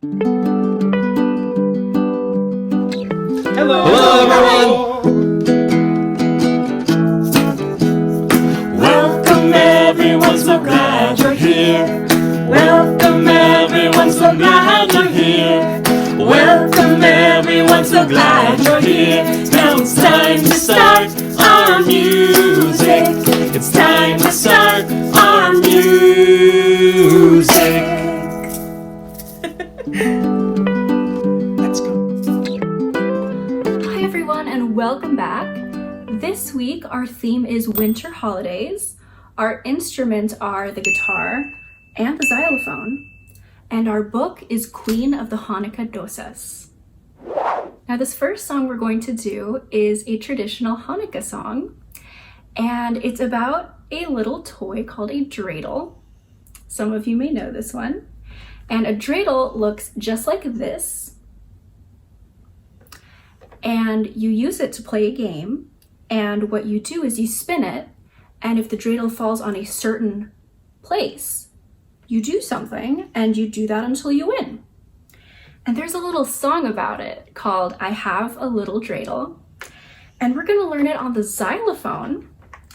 Hello! Hello, everyone! Welcome, everyone, so glad you're here. Welcome, everyone, so glad you're here. Welcome, everyone, so glad you're here. Now it's time to start our music. It's time to start our music. Let's go. Hi everyone and welcome back. This week our theme is winter holidays. Our instruments are the guitar and the xylophone. And our book is Queen of the Hanukkah Dosas. Now this first song we're going to do is a traditional Hanukkah song. And it's about a little toy called a dreidel. Some of you may know this one. And a dreidel looks just like this. And you use it to play a game. And what you do is you spin it. And if the dreidel falls on a certain place, you do something and you do that until you win. And there's a little song about it called I Have a Little Dreidel. And we're gonna learn it on the xylophone.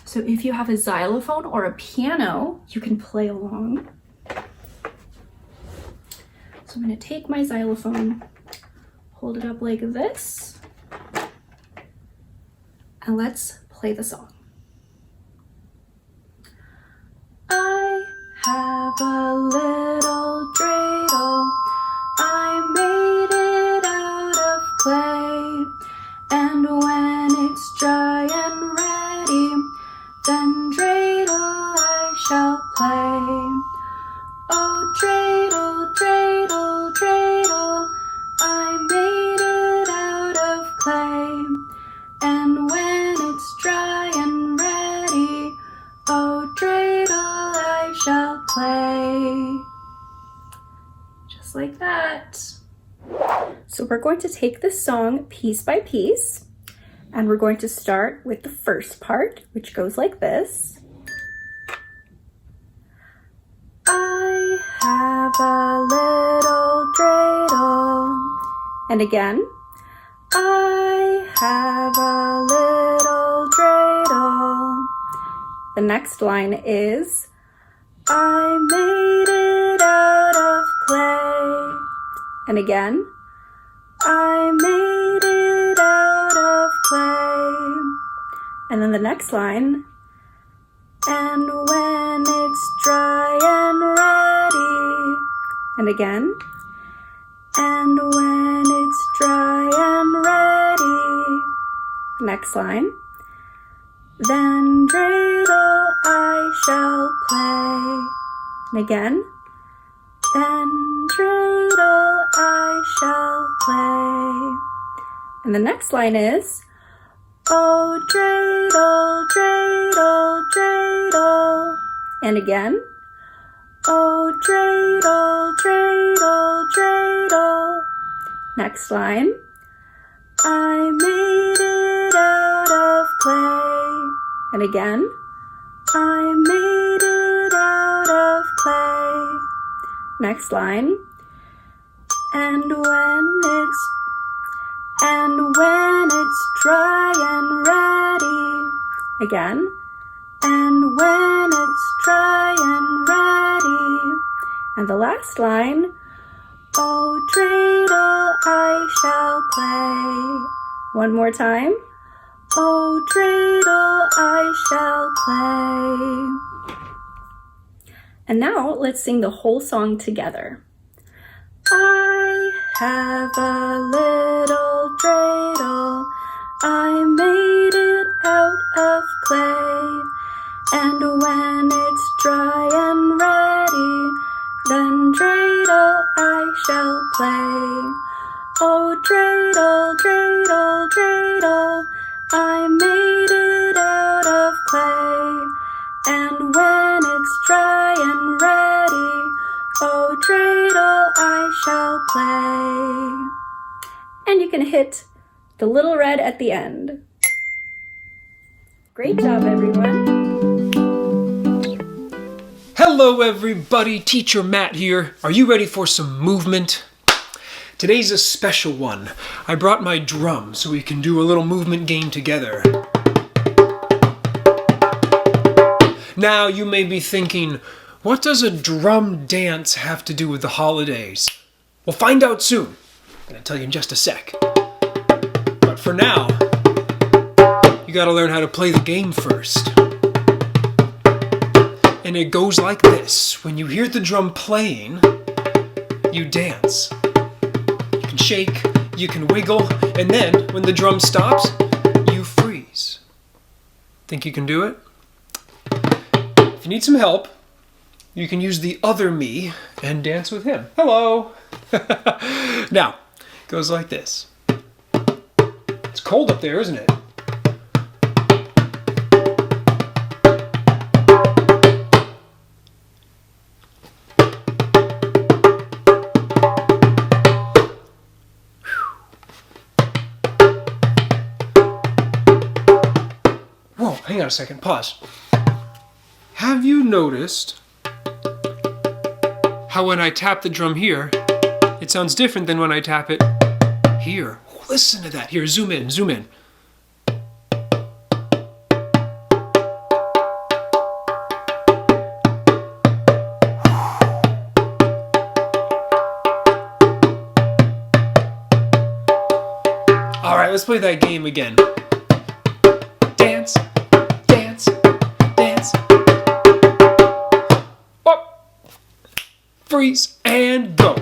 So if you have a xylophone or a piano, you can play along. So I'm gonna take my xylophone, hold it up like this, and let's play the song. I have a little dreidel, I made it out of clay, and when it's dry and ready, then dreidel I shall play. Oh dreidel, dreidel, dreidel, I made it out of clay, and when it's dry and ready, oh dreidel I shall play. Just like that. So we're going to take this song piece by piece, and we're going to start with the first part, which goes like this. I have a little dreidel. And again. I have a little dreidel. The next line is I made it out of clay. And again. I made it out of clay. And then the next line. And when it's dry and ready. And again. And when it's dry and ready. Next line. Then dreidel I shall play. And again. Then dreidel I shall play. And the next line is oh dreidel, dreidel, dreidel. And again. Oh dreidel, dreidel, dreidel. Next line. I made it out of clay. And again. I made it out of clay. Next line. And when it's dry and ready. Again. And when it's dry and ready. And the last line. Oh dreidel I shall play. One more time. Oh dreidel I shall play. And now let's sing the whole song together. I have a little dreidel, I made it out of clay, and when it's dry and ready, then dreidel I shall play. Oh dreidel, dreidel, dreidel, I made it out of clay, and when it's dry and ready, oh dreidel I shall play. And you can hit the little red at the end. Great job, everyone. Hello everybody, Teacher Matt here. Are you ready for some movement? Today's a special one. I brought my drum so we can do a little movement game together. Now you may be thinking, what does a drum dance have to do with the holidays? We'll find out soon. I'm gonna tell you in just a sec. But for now, you gotta learn how to play the game first. And it goes like this. When you hear the drum playing, you dance. You can shake, you can wiggle, and then when the drum stops, you freeze. Think you can do it? If you need some help, you can use the other me and dance with him. Hello! Now, it goes like this. It's cold up there, isn't it? Whoa, hang on a second, pause. Have you noticed how when I tap the drum here, it sounds different than when I tap it here? Listen to that. Here, zoom in, zoom in. All right, let's play that game again. Dance, dance, dance. Up, freeze, and go.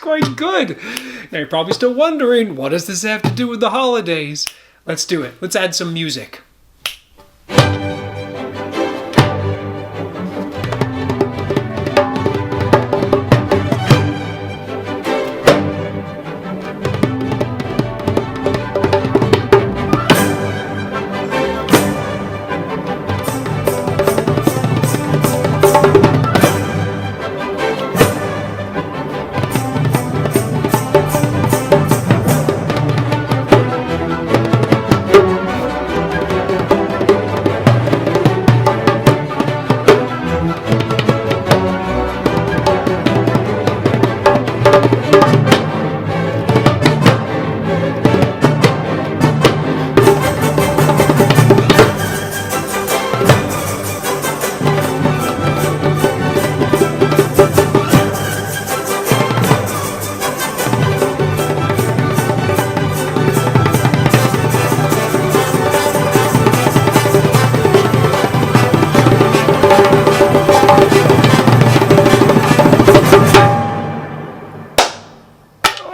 Quite good. Now you're probably still wondering, what does this have to do with the holidays? Let's do it. Let's add some music.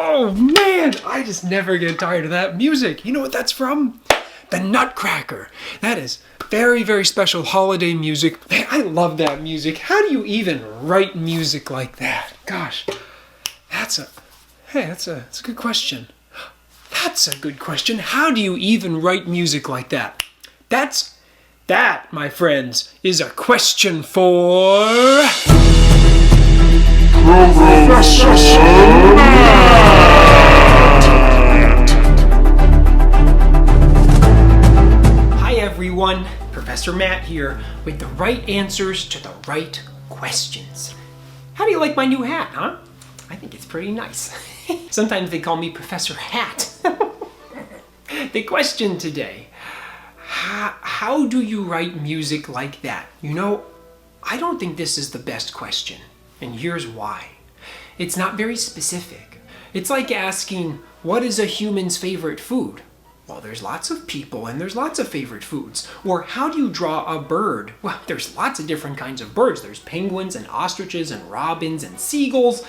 Oh man, I just never get tired of that music. You know what that's from? The Nutcracker. That is very, very special holiday music. Man, I love that music. How do you even write music like that? Gosh, that's a good question. That's a good question. How do you even write music like that? That, my friends, is a question for... Hi everyone, Professor Matt here with the right answers to the right questions. How do you like my new hat, huh? I think it's pretty nice. Sometimes they call me Professor Hat. The question today, how do you write music like that? You know, I don't think this is the best question, and here's why. It's not very specific. It's like asking, what is a human's favorite food? Well, there's lots of people and there's lots of favorite foods. Or how do you draw a bird? Well, there's lots of different kinds of birds. There's penguins and ostriches and robins and seagulls.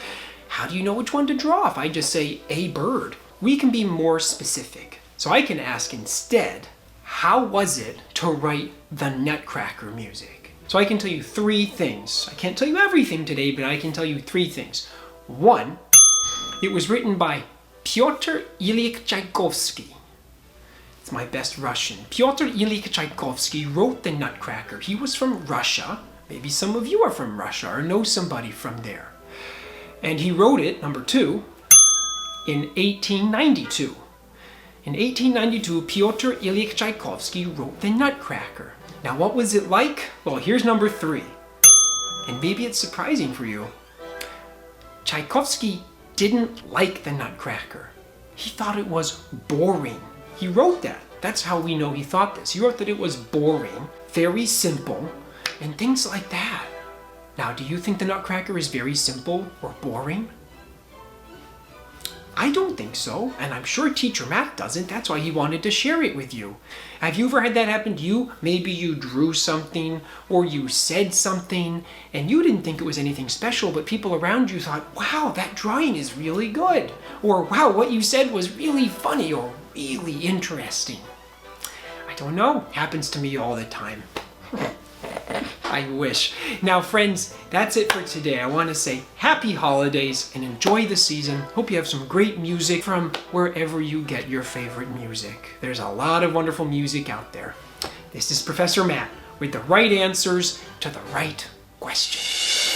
How do you know which one to draw if I just say a bird? We can be more specific. So I can ask instead, how was it to write the Nutcracker music? So I can tell you 3 things. I can't tell you everything today, but I can tell you 3 things. 1, it was written by Pyotr Ilyich Tchaikovsky. It's my best Russian. Pyotr Ilyich Tchaikovsky wrote the Nutcracker. He was from Russia. Maybe some of you are from Russia or know somebody from there. And he wrote it, number 2, in 1892. In 1892, Pyotr Ilyich Tchaikovsky wrote the Nutcracker. Now what was it like? Well, here's number 3. And maybe it's surprising for you. Tchaikovsky didn't like the Nutcracker. He thought it was boring. He wrote that. That's how we know he thought this. He wrote that it was boring, very simple, and things like that. Now, do you think the Nutcracker is very simple or boring? I don't think so, and I'm sure Teacher Matt doesn't. That's why he wanted to share it with you. Have you ever had that happen to you? Maybe you drew something or you said something and you didn't think it was anything special, but people around you thought, wow, that drawing is really good. Or wow, what you said was really funny or really interesting. I don't know. Happens to me all the time. I wish. Now, friends, that's it for today. I want to say happy holidays and enjoy the season. Hope you have some great music from wherever you get your favorite music. There's a lot of wonderful music out there. This is Professor Matt with the right answers to the right questions.